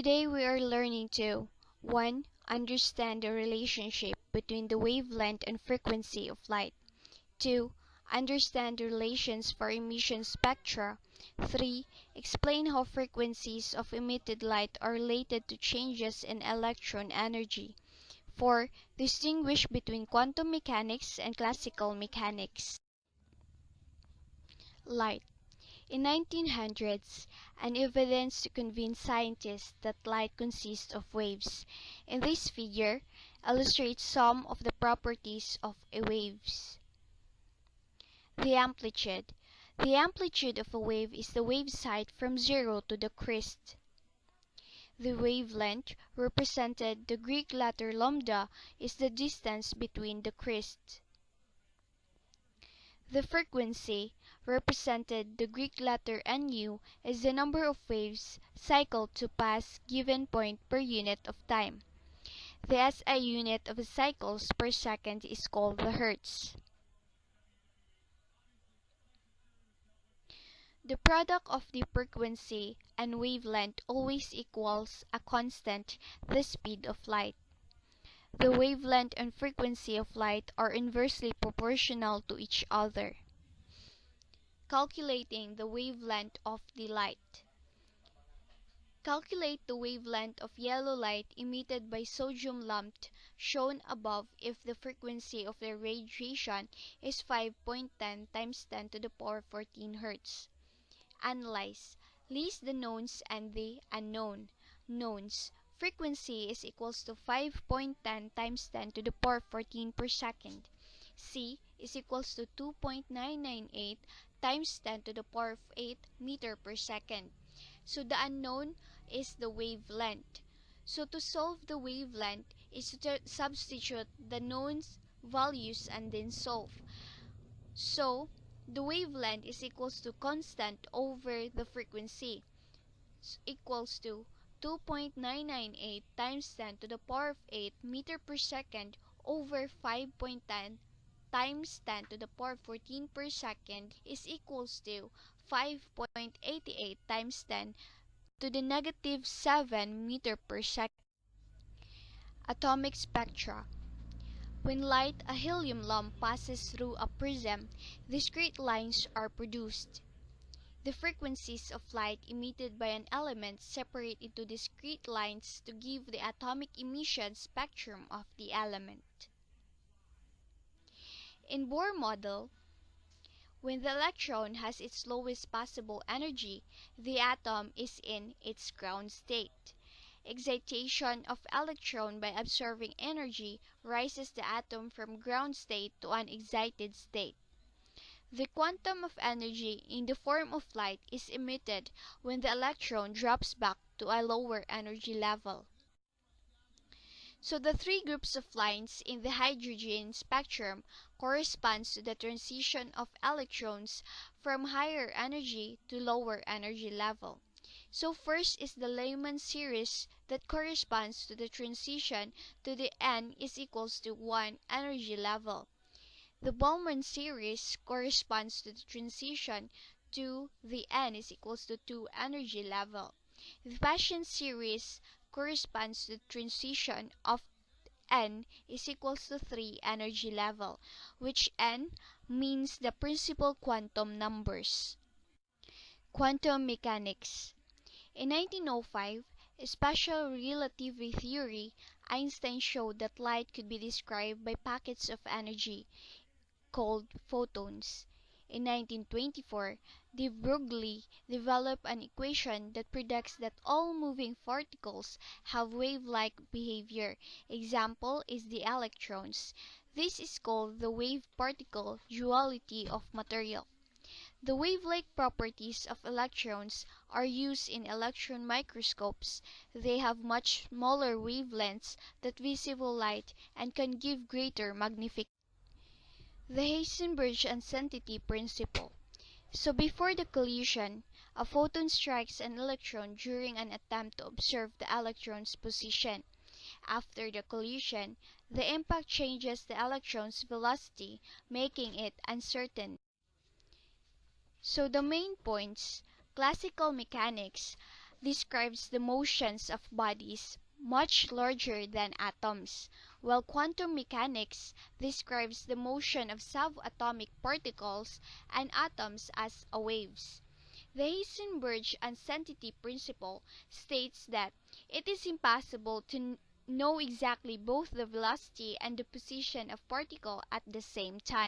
Today we are learning to 1. Understand the relationship between the wavelength and frequency of light. 2. Understand the relations for emission spectra. 3. Explain how frequencies of emitted light are related to changes in electron energy. 4. Distinguish between quantum mechanics and classical mechanics. Light. In 1900s, an evidence to convince scientists that light consists of waves. In this figure, illustrates some of the properties of a waves. The amplitude. The amplitude of a wave is the wave's height from zero to the crest. The wavelength, represented the Greek letter lambda, is the distance between the crests. The frequency, represented the Greek letter nu, is the number of waves cycled to pass given point per unit of time. The SI unit of cycles per second is called the hertz. The product of the frequency and wavelength always equals a constant, the speed of light. The wavelength and frequency of light are inversely proportional to each other. Calculating the wavelength of the light. Calculate the wavelength of yellow light emitted by sodium lamp shown above if the frequency of the radiation is 5.10 times 10 to the power 14 Hz. Analyze. List the knowns and the unknown. Knowns. Frequency is equals to 5.10 times 10 to the power 14 per second. C is equals to 2.998 times 10 to the power of 8 meter per second. So the unknown is the wavelength. So to solve the wavelength is to substitute the known values and then solve. So the wavelength is equals to constant over the frequency, equals to 2.998 times 10 to the power of 8 meter per second over 5.10 times 10 to the power 14 per second is equals to 5.88 times 10 to the negative 7 meter per second. Atomic spectra. When light, a helium lamp, passes through a prism, discrete lines are produced. The frequencies of light emitted by an element separate into discrete lines to give the atomic emission spectrum of the element. In Bohr model, when the electron has its lowest possible energy, the atom is in its ground state. Excitation of electron by absorbing energy rises the atom from ground state to an excited state. The quantum of energy in the form of light is emitted when the electron drops back to a lower energy level. So the three groups of lines in the hydrogen spectrum corresponds to the transition of electrons from higher energy to lower energy level. So first is the Lyman series that corresponds to the transition to the n is equals to 1 energy level. The Bowman series corresponds to the transition to the n is equals to 2 energy level. The Paschen series corresponds to the transition of n is equals to 3 energy level, which n means the principal quantum numbers. Quantum mechanics. In 1905, special relativity theory, Einstein showed that light could be described by packets of energy called photons. In 1924, de Broglie developed an equation that predicts that all moving particles have wave-like behavior. Example is the electrons. This is called the wave-particle duality of material. The wave-like properties of electrons are used in electron microscopes. They have much smaller wavelengths than visible light and can give greater magnification. The Heisenberg uncertainty principle. So before the collision, a photon strikes an electron during an attempt to observe the electron's position. After the collision, the impact changes the electron's velocity, making it uncertain. So the main points: classical mechanics. describes the motions of bodies much larger than atoms, while quantum mechanics describes the motion of subatomic particles and atoms as waves. The Heisenberg uncertainty principle states that it is impossible to know exactly both the velocity and the position of particle at the same time.